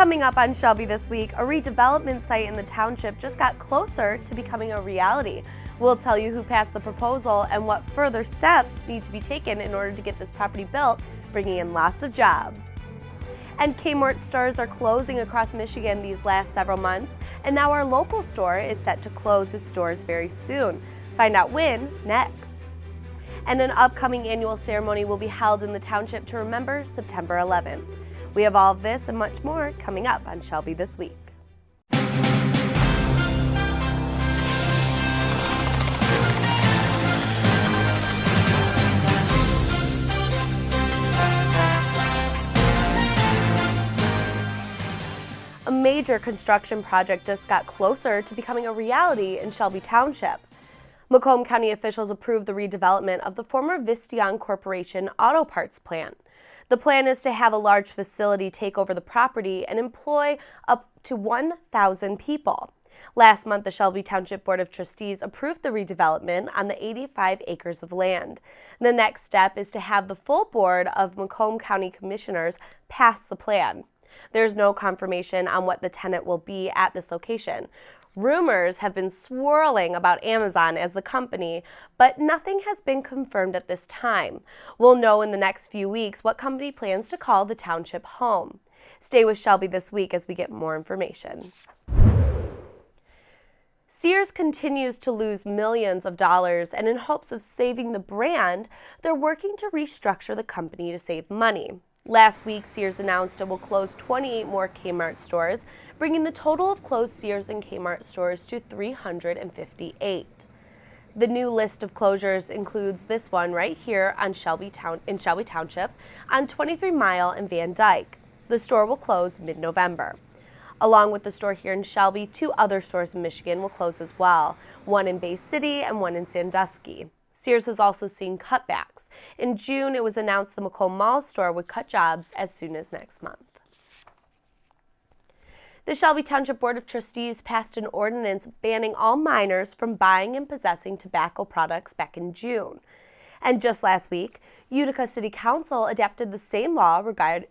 Coming up on Shelby This Week, a redevelopment site in the township just got closer to becoming a reality. We'll tell you who passed the proposal and what further steps need to be taken in order to get this property built, bringing in lots of jobs. And Kmart stores are closing across Michigan these last several months, and now our local store is set to close its doors very soon. Find out when next. And an upcoming annual ceremony will be held in the township to remember September 11th. We have all of this and much more coming up on Shelby This Week. A major construction project just got closer to becoming a reality in Shelby Township. Macomb County officials approved the redevelopment of the former Visteon Corporation auto parts plant. The plan is to have a large facility take over the property and employ up to 1,000 people. Last month, the Shelby Township Board of Trustees approved the redevelopment on the 85 acres of land. The next step is to have the full board of Macomb County Commissioners pass the plan. There's no confirmation on what the tenant will be at this location. Rumors have been swirling about Amazon as the company, but nothing has been confirmed at this time. We'll know in the next few weeks what company plans to call the township home. Stay with Shelby This Week as we get more information. Sears continues to lose millions of dollars, and in hopes of saving the brand, they're working to restructure the company to save money. Last week, Sears announced it will close 28 more Kmart stores, bringing the total of closed Sears and Kmart stores to 358. The new list of closures includes this one right here on Shelby Township on 23 Mile and Van Dyke. The store will close mid-November. Along with the store here in Shelby, 2 other stores in Michigan will close as well, one in Bay City and one in Sandusky. Sears has also seen cutbacks. In June, it was announced the Macomb Mall store would cut jobs as soon as next month. The Shelby Township Board of Trustees passed an ordinance banning all minors from buying and possessing tobacco products back in June. And just last week, Utica City Council adopted the same law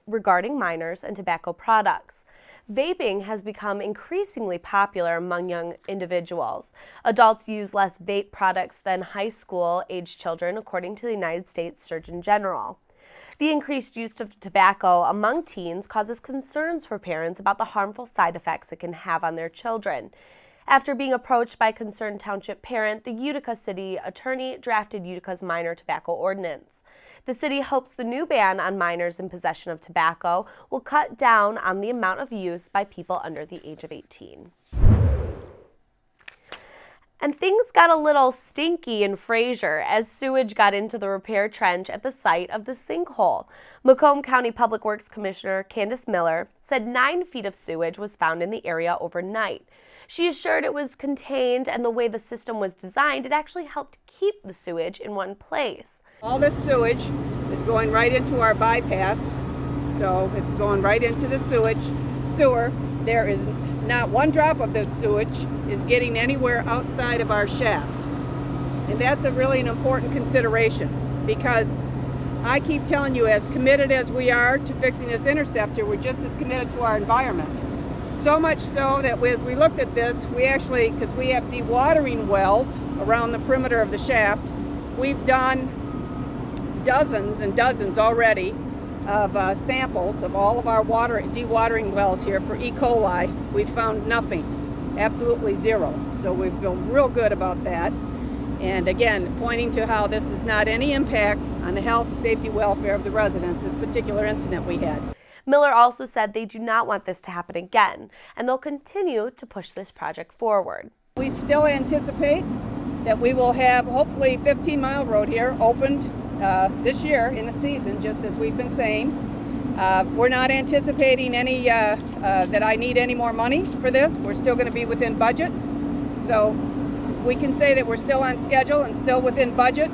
regarding minors and tobacco products. Vaping has become increasingly popular among young individuals. Adults use less vape products than high school-aged children, according to the United States Surgeon General. The increased use of tobacco among teens causes concerns for parents about the harmful side effects it can have on their children. After being approached by a concerned township parent, the Utica City attorney drafted Utica's minor tobacco ordinance. The city hopes the new ban on minors in possession of tobacco will cut down on the amount of use by people under the age of 18. And things got a little stinky in Fraser as sewage got into the repair trench at the site of the sinkhole. Macomb County Public Works Commissioner Candace Miller said 9 feet of sewage was found in the area overnight. She assured it was contained, and the way the system was designed, it actually helped keep the sewage in one place. All this sewage is going right into our bypass, so it's going right into the sewer. There is not one drop of this sewage is getting anywhere outside of our shaft. And that's an important consideration, because I keep telling you, as committed as we are to fixing this interceptor, we're just as committed to our environment. So much so that as we looked at this, we actually, because we have dewatering wells around the perimeter of the shaft, we've done dozens and dozens already of samples of all of our dewatering wells here for E. coli. We've found nothing, absolutely zero. So we feel real good about that. And again, pointing to how this is not any impact on the health, safety, welfare of the residents, this particular incident we had. Miller also said they do not want this to happen again, and they'll continue to push this project forward. We still anticipate that we will have, hopefully, 15 Mile Road here opened this year in the season, just as we've been saying. We're not anticipating any that I need any more money for this. We're still going to be within budget. So we can say that we're still on schedule and still within budget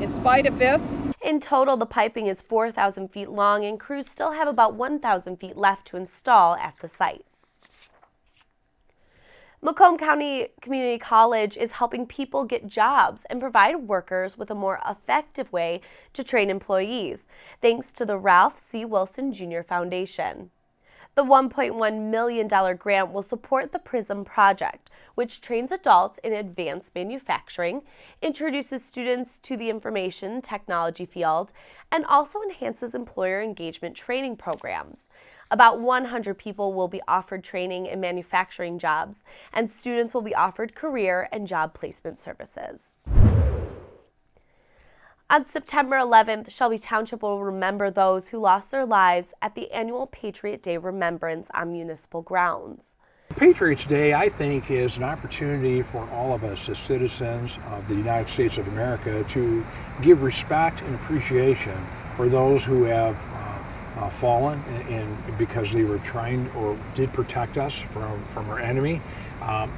in spite of this. In total, the piping is 4,000 feet long, and crews still have about 1,000 feet left to install at the site. Macomb County Community College is helping people get jobs and provide workers with a more effective way to train employees, thanks to the Ralph C. Wilson Jr. Foundation. The $1.1 million grant will support the PRISM project, which trains adults in advanced manufacturing, introduces students to the information technology field, and also enhances employer engagement training programs. About 100 people will be offered training in manufacturing jobs, and students will be offered career and job placement services. On September 11th, Shelby Township will remember those who lost their lives at the annual Patriot Day Remembrance on municipal grounds. Patriots Day, I think, is an opportunity for all of us as citizens of the United States of America to give respect and appreciation for those who have fallen because they were trying or did protect us from our enemy.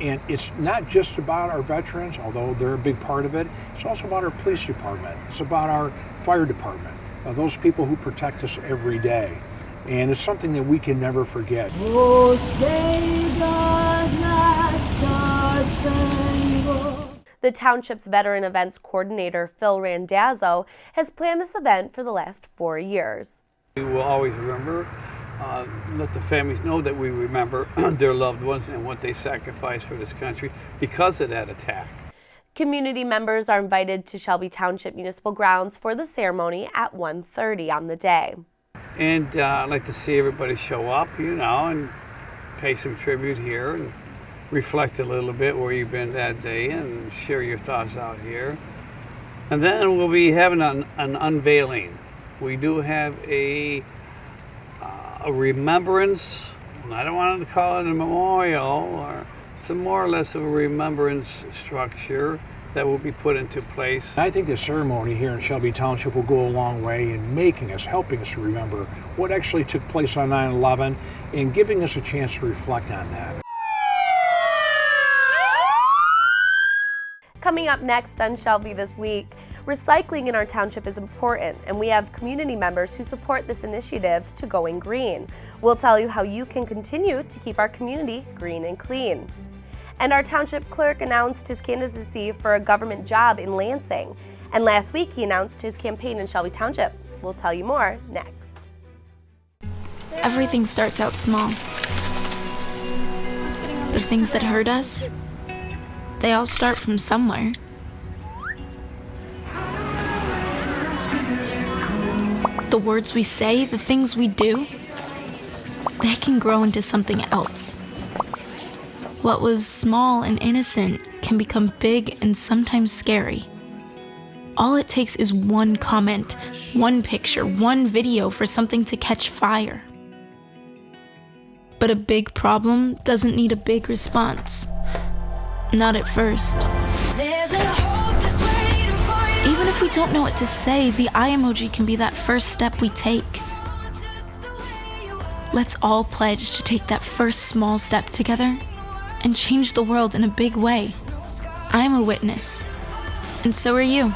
And it's not just about our veterans, although they're a big part of it. It's also about our police department. It's about our fire department, those people who protect us every day. And it's something that we can never forget. The Township's Veteran Events Coordinator, Phil Randazzo, has planned this event for the last 4 years. We will always remember, let the families know that we remember their loved ones and what they sacrificed for this country because of that attack. Community members are invited to Shelby Township Municipal Grounds for the ceremony at 1:30 on the day. And I'd like to see everybody show up, and pay some tribute here and reflect a little bit where you've been that day and share your thoughts out here. And then we'll be having an unveiling. We do have a remembrance, I don't want to call it a memorial, or some more or less of a remembrance structure that will be put into place. I think the ceremony here in Shelby Township will go a long way in helping us remember what actually took place on 9/11 and giving us a chance to reflect on that. Coming up next on Shelby This Week, recycling in our township is important, and we have community members who support this initiative to Going Green. We'll tell you how you can continue to keep our community green and clean. And our township clerk announced his candidacy for a government job in Lansing. And last week he announced his campaign in Shelby Township. We'll tell you more next. Everything starts out small. The things that hurt us, they all start from somewhere. The words we say, the things we do, they can grow into something else. What was small and innocent can become big and sometimes scary. All it takes is one comment, one picture, one video for something to catch fire. But a big problem doesn't need a big response. Not at first. Even if we don't know what to say, the eye emoji can be that first step we take. Let's all pledge to take that first small step together and change the world in a big way. I'm a witness, and so are you.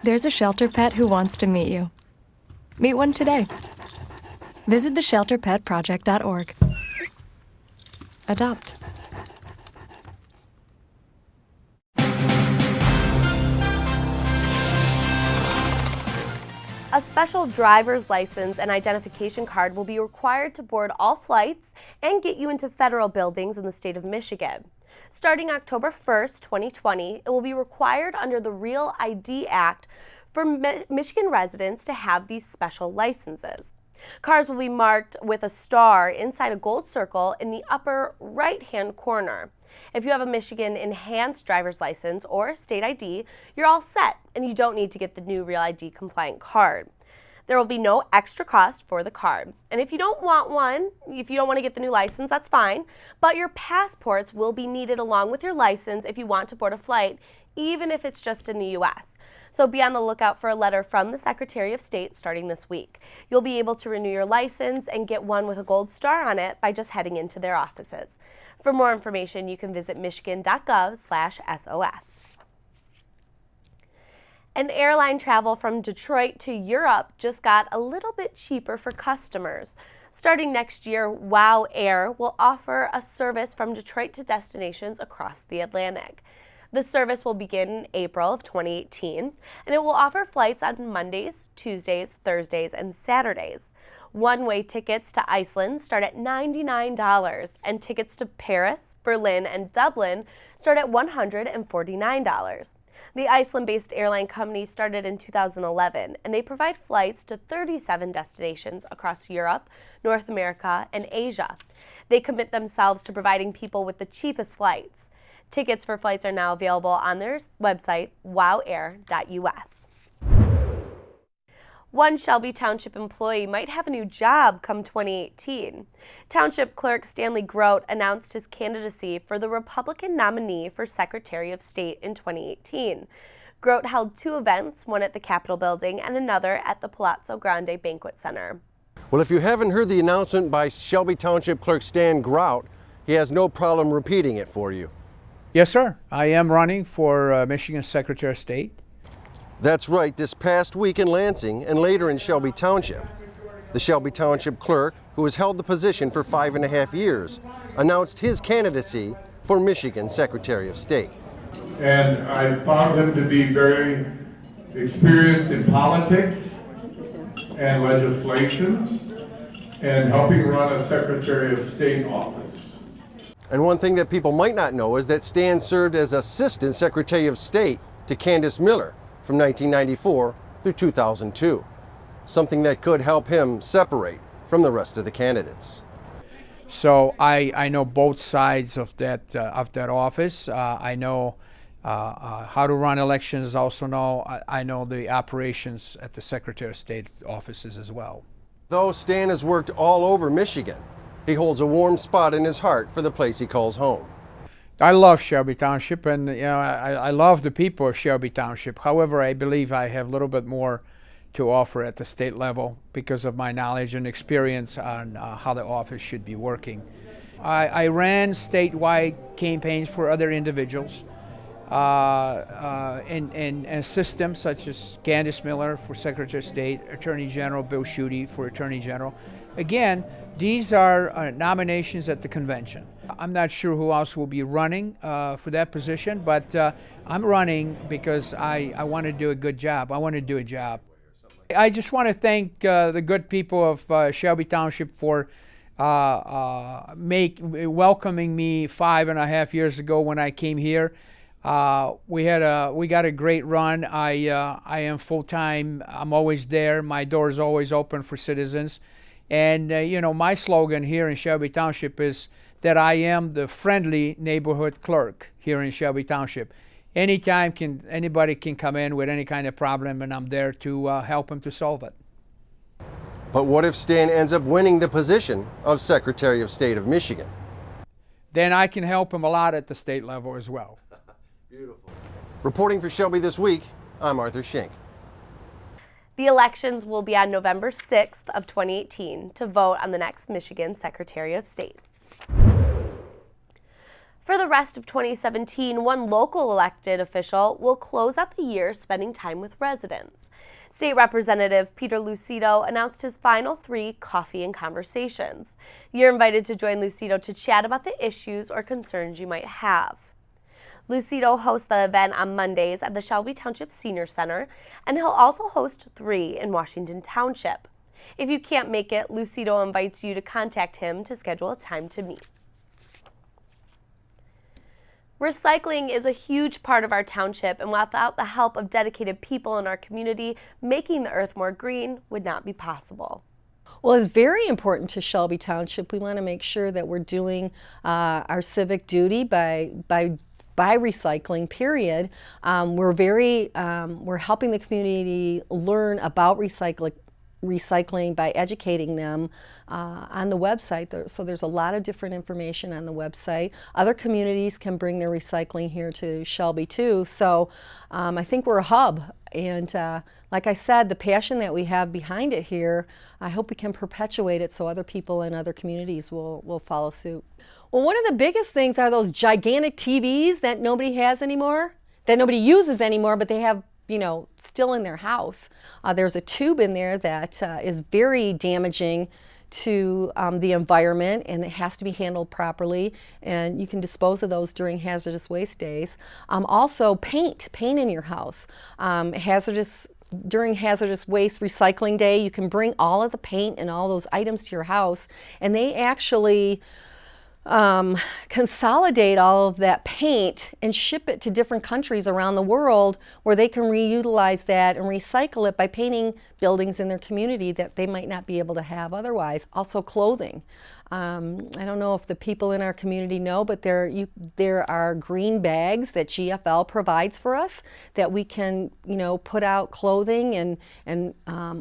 There's a shelter pet who wants to meet you. Meet one today. Visit theshelterpetproject.org. Adopt. A special driver's license and identification card will be required to board all flights and get you into federal buildings in the state of Michigan. Starting October 1st, 2020, it will be required under the Real ID Act for Michigan residents to have these special licenses. Cars will be marked with a star inside a gold circle in the upper right-hand corner. If you have a Michigan Enhanced Driver's License or state ID, you're all set and you don't need to get the new Real ID compliant card. There will be no extra cost for the card. And if you don't want one, if you don't want to get the new license, that's fine. But your passports will be needed along with your license if you want to board a flight, even if it's just in the U.S. So be on the lookout for a letter from the Secretary of State starting this week. You'll be able to renew your license and get one with a gold star on it by just heading into their offices. For more information, you can visit michigan.gov/SOS. And airline travel from Detroit to Europe just got a little bit cheaper for customers. Starting next year, WOW Air will offer a service from Detroit to destinations across the Atlantic. The service will begin in April of 2018, and it will offer flights on Mondays, Tuesdays, Thursdays, and Saturdays. One-way tickets to Iceland start at $99, and tickets to Paris, Berlin, and Dublin start at $149. The Iceland-based airline company started in 2011, and they provide flights to 37 destinations across Europe, North America, and Asia. They commit themselves to providing people with the cheapest flights. Tickets for flights are now available on their website, wowair.us. One Shelby Township employee might have a new job come 2018. Township Clerk Stanley Grote announced his candidacy for the Republican nominee for Secretary of State in 2018. Grote held 2 events, one at the Capitol Building and another at the Palazzo Grande Banquet Center. Well, if you haven't heard the announcement by Shelby Township Clerk Stan Grout, he has no problem repeating it for you. Yes, sir. I am running for Michigan Secretary of State. That's right, this past week in Lansing and later in Shelby Township. The Shelby Township Clerk, who has held the position for 5.5 years, announced his candidacy for Michigan Secretary of State. And I found him to be very experienced in politics and legislation and helping run a Secretary of State office. And one thing that people might not know is that Stan served as Assistant Secretary of State to Candace Miller from 1994 through 2002, something that could help him separate from the rest of the candidates. So I know both sides of that office. I know how to run elections. Also know I know the operations at the Secretary of State offices as well. Though Stan has worked all over Michigan, he holds a warm spot in his heart for the place he calls home. I love Shelby Township, and I love the people of Shelby Township. However, I believe I have a little bit more to offer at the state level because of my knowledge and experience on how the office should be working. I ran statewide campaigns for other individuals in systems such as Candace Miller for Secretary of State, Attorney General Bill Schuette for Attorney General. Again, these are nominations at the convention. I'm not sure who else will be running for that position, but I'm running because I want to do a good job. I want to do a job. I just want to thank the good people of Shelby Township for welcoming me 5.5 years ago when I came here. We got a great run. I am full-time. I'm always there. My door is always open for citizens. And my slogan here in Shelby Township is that I am the friendly neighborhood clerk here in Shelby Township. Anytime anybody can come in with any kind of problem, and I'm there to help them to solve it. But what if Stan ends up winning the position of Secretary of State of Michigan? Then I can help him a lot at the state level as well. Beautiful. Reporting for Shelby This Week, I'm Arthur Schenk. The elections will be on November 6th of 2018 to vote on the next Michigan Secretary of State. For the rest of 2017, one local elected official will close out the year spending time with residents. State Representative Peter Lucido announced his final 3 coffee and conversations. You're invited to join Lucido to chat about the issues or concerns you might have. Lucido hosts the event on Mondays at the Shelby Township Senior Center, and he'll also host 3 in Washington Township. If you can't make it, Lucido invites you to contact him to schedule a time to meet. Recycling is a huge part of our township, and without the help of dedicated people in our community, making the earth more green would not be possible. Well, it's very important to Shelby Township. We want to make sure that we're doing our civic duty by recycling, period. We're helping the community learn about recycling by educating them on the website. So there's a lot of different information on the website. Other communities can bring their recycling here to Shelby too. So I think we're a hub. And like I said, the passion that we have behind it here, I hope we can perpetuate it so other people in other communities will follow suit. Well, one of the biggest things are those gigantic TVs that nobody has anymore, that nobody uses anymore, but they have still in their house. There's a tube in there that is very damaging to the environment, and it has to be handled properly, and you can dispose of those during hazardous waste days. Also paint in your house. During hazardous waste recycling day, you can bring all of the paint and all those items to your house, and they actually consolidate all of that paint and ship it to different countries around the world where they can reutilize that and recycle it by painting buildings in their community that they might not be able to have otherwise. Also clothing. I don't know if the people in our community know, but there are green bags that GFL provides for us that we can, put out clothing and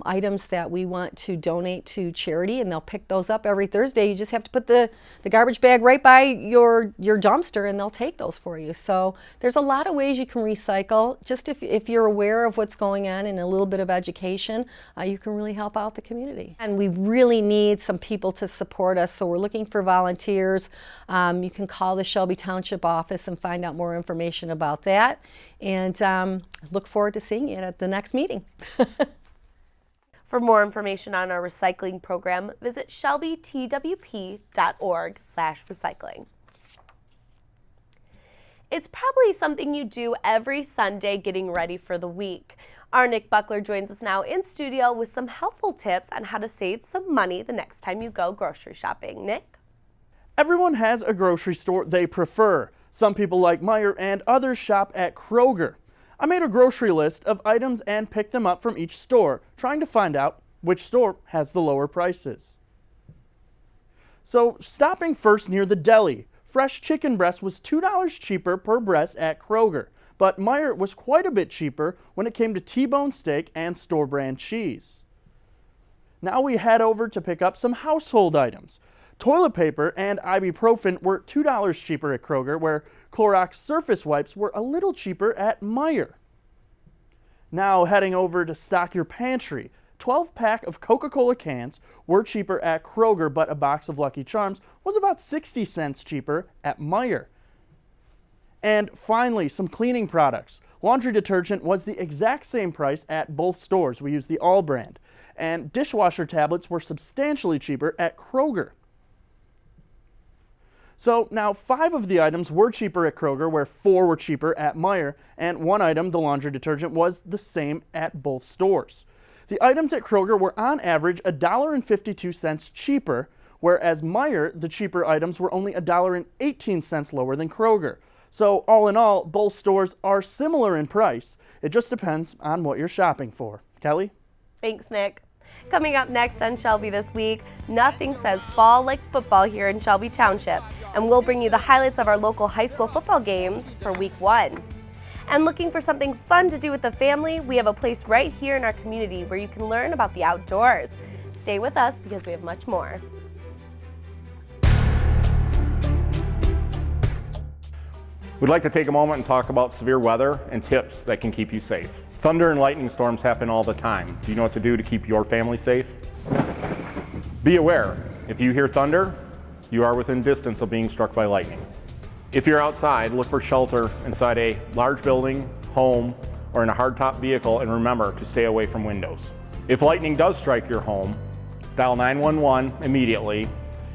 items that we want to donate to charity, and they'll pick those up every Thursday. You just have to put the garbage bag right by your dumpster, and they'll take those for you. So there's a lot of ways you can recycle. Just if you're aware of what's going on and a little bit of education, you can really help out the community. And we really need some people to support us. So we're looking for volunteers. You can call the Shelby Township office and find out more information about that. And look forward to seeing you at the next meeting. For more information on our recycling program, visit shelbytwp.org/recycling. It's probably something you do every Sunday getting ready for the week. Our Nick Buckler joins us now in studio with some helpful tips on how to save some money the next time you go grocery shopping. Nick? Everyone has a grocery store they prefer. Some people like Meijer and others shop at Kroger. I made a grocery list of items and picked them up from each store, trying to find out which store has the lower prices. So, stopping first near the deli, fresh chicken breast was $2 cheaper per breast at Kroger. But Meijer was quite a bit cheaper when it came to T-bone steak and store-brand cheese. Now we head over to pick up some household items. Toilet paper and ibuprofen were $2 cheaper at Kroger, where Clorox surface wipes were a little cheaper at Meijer. Now heading over to stock your pantry. 12-pack of Coca-Cola cans were cheaper at Kroger, but a box of Lucky Charms was about 60 cents cheaper at Meijer. And finally, some cleaning products. Laundry detergent was the exact same price at both stores. We used the All brand. And dishwasher tablets were substantially cheaper at Kroger. So now 5 of the items were cheaper at Kroger, where 4 were cheaper at Meijer, and 1 item, the laundry detergent, was the same at both stores. The items at Kroger were on average $1.52 cheaper, whereas Meijer, the cheaper items, were only $1.18 lower than Kroger. So all in all, both stores are similar in price. It just depends on what you're shopping for. Kelly? Thanks, Nick. Coming up next on Shelby This Week, nothing says fall like football here in Shelby Township, and we'll bring you the highlights of our local high school football games for week 1. And looking for something fun to do with the family, we have a place right here in our community where you can learn about the outdoors. Stay with us because we have much more. We'd like to take a moment and talk about severe weather and tips that can keep you safe. Thunder and lightning storms happen all the time. Do you know what to do to keep your family safe? Be aware, if you hear thunder, you are within distance of being struck by lightning. If you're outside, look for shelter inside a large building, home, or in a hardtop vehicle, and remember to stay away from windows. If lightning does strike your home, dial 911 immediately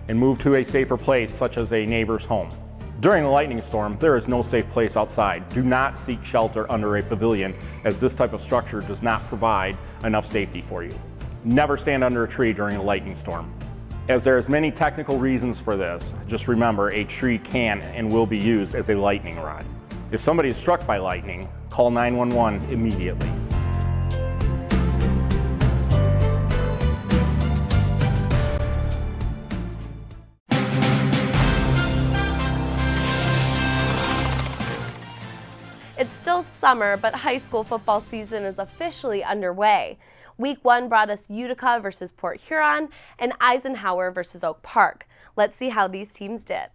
and move to a safer place, such as a neighbor's home. During a lightning storm, there is no safe place outside. Do not seek shelter under a pavilion, as this type of structure does not provide enough safety for you. Never stand under a tree during a lightning storm. As there is many technical reasons for this, just remember a tree can and will be used as a lightning rod. If somebody is struck by lightning, call 911 immediately. It's still summer, but high school football season is officially underway. Week 1 brought us Utica versus Port Huron and Eisenhower versus Oak Park. Let's see how these teams did.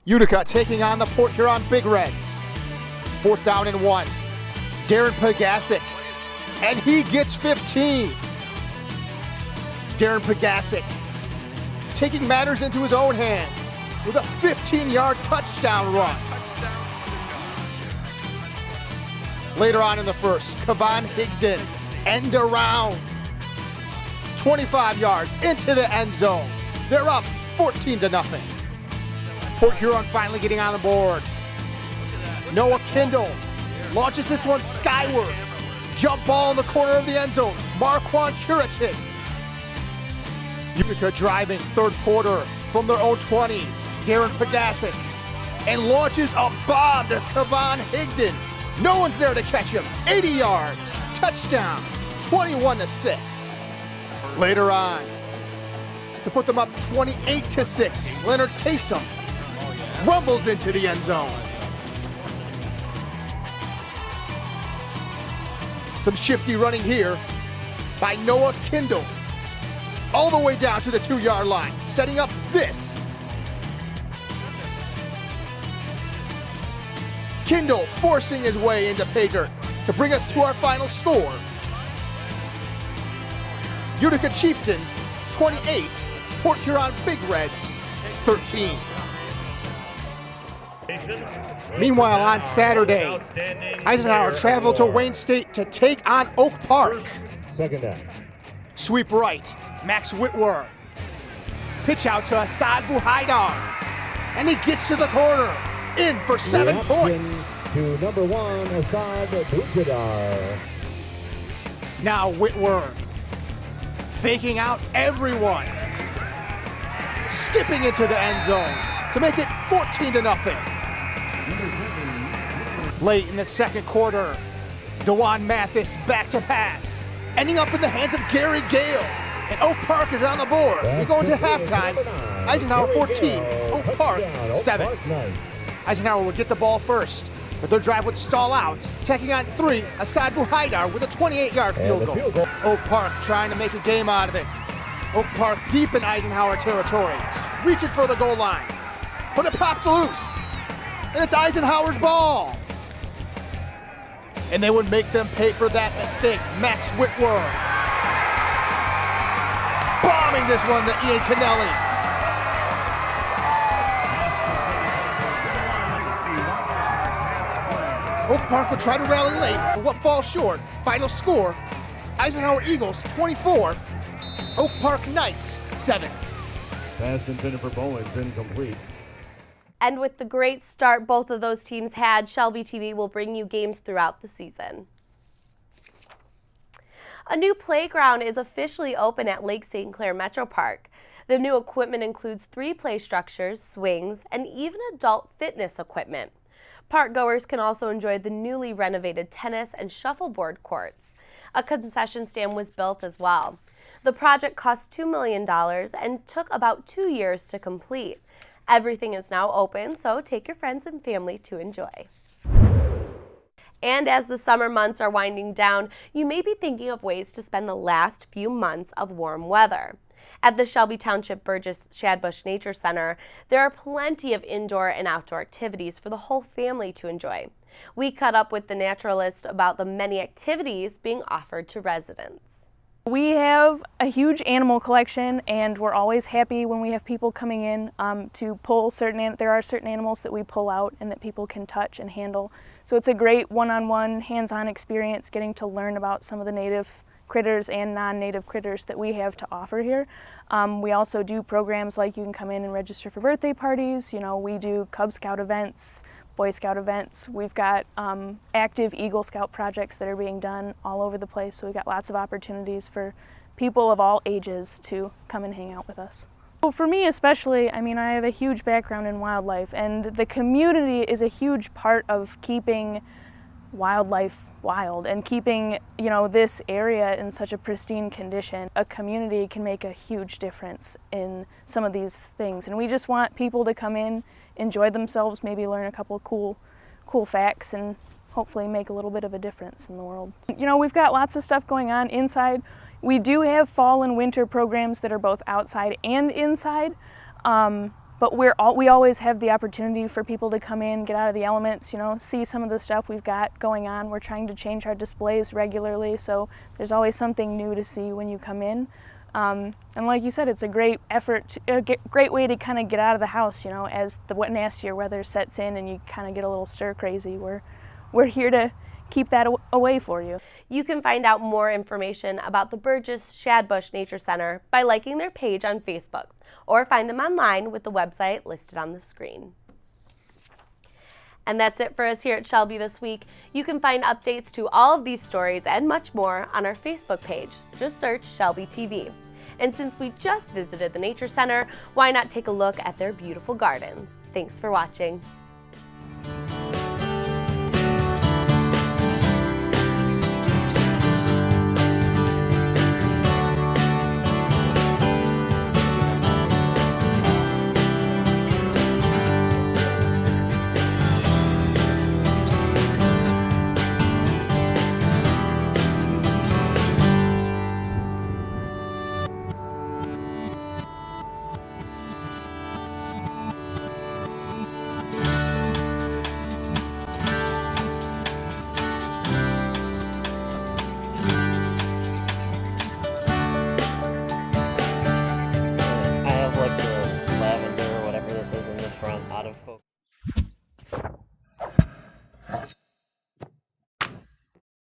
Utica taking on the Port Huron Big Reds. 4th down and 1. Darren Pagasic, and he gets 15. Darren Pagasic taking matters into his own hands with a 15-yard touchdown run. Later on in the first, Kevon Higdon, end around. 25 yards into the end zone. They're up 14-0. Port Huron finally getting on the board. Noah Kindle launches this one skyward. Jump ball in the corner of the end zone. Marquand Curitin. Utica driving third quarter from their own 20. Darren Pagasic. And launches a bomb to Kevon Higdon. No one's there to catch him. 80 yards. Touchdown. 21-6. Later on, to put them up 28-6, Leonard Kasem rumbles into the end zone. Some shifty running here by Noah Kindle. All the way down to the 2-yard line, setting up this. Kindle forcing his way into pay dirt to bring us to our final score. Utica Chieftains 28, Port Huron Big Reds 13. Meanwhile, on Saturday, Eisenhower traveled to Wayne State to take on Oak Park. Second down. Sweep right, Max Whitwer. Pitch out to Assad Buhaidar, and he gets to the corner, in for 7 points. To number 1, Assad Buhaidar. Now Whitwer, faking out everyone, skipping into the end zone to make it 14-0. Late in the second quarter, DeJuan Mathis back to pass, ending up in the hands of Gary Gale, and Oak Park is on the board. We go into halftime. Eisenhower 14, Oak Park 7. Eisenhower would get the ball first, but their drive would stall out, tacking on 3, Assad Buhaidar with a 28-yard field goal. Oak Park trying to make a game out of it. Oak Park deep in Eisenhower territory, reaching for the goal line, but it pops loose, and it's Eisenhower's ball. And they would make them pay for that mistake. Max Whitwer bombing this one to Ian Kennelly. Oak Park would try to rally late, but what falls short. Final score, Eisenhower Eagles 24, Oak Park Knights 7. Pass intended for Bowens, incomplete. And with the great start both of those teams had, Shelby TV will bring you games throughout the season. A new playground is officially open at Lake St. Clair Metro Park. The new equipment includes 3 play structures, swings, and even adult fitness equipment. Park goers can also enjoy the newly renovated tennis and shuffleboard courts. A concession stand was built as well. The project cost $2 million and took about 2 years to complete. Everything is now open, so take your friends and family to enjoy. And as the summer months are winding down, you may be thinking of ways to spend the last few months of warm weather. At the Shelby Township Burgess Shadbush Nature Center, there are plenty of indoor and outdoor activities for the whole family to enjoy. We caught up with the naturalist about the many activities being offered to residents. We have a huge animal collection, and we're always happy when we have people coming in to pull there are certain animals that we pull out and that people can touch and handle. So it's a great one-on-one, hands-on experience getting to learn about some of the native critters and non-native critters that we have to offer here. We also do programs like you can come in and register for birthday parties. You know, we do Cub Scout events, Boy Scout events. We've got active Eagle Scout projects that are being done all over the place, so we've got lots of opportunities for people of all ages to come and hang out with us. Well, for me especially, I mean, I have a huge background in wildlife, and the community is a huge part of keeping wildlife wild and keeping, you know, this area in such a pristine condition. A community can make a huge difference in some of these things, and we just want people to come in, enjoy themselves, maybe learn a couple cool facts, and hopefully make a little bit of a difference in the world. You know, we've got lots of stuff going on inside. We do have fall and winter programs that are both outside and inside, but we always have the opportunity for people to come in, get out of the elements, you know, see some of the stuff we've got going on. We're trying to change our displays regularly, so there's always something new to see when you come in. And like you said, it's a great great way to kind of get out of the house, you know, as the nastier weather sets in and you kind of get a little stir crazy. We're here to keep that away for you. You can find out more information about the Burgess Shadbush Nature Center by liking their page on Facebook, or find them online with the website listed on the screen. And that's it for us here at Shelby this week. You can find updates to all of these stories and much more on our Facebook page. Just search Shelby TV. And since we just visited the Nature Center, why not take a look at their beautiful gardens? Thanks for watching.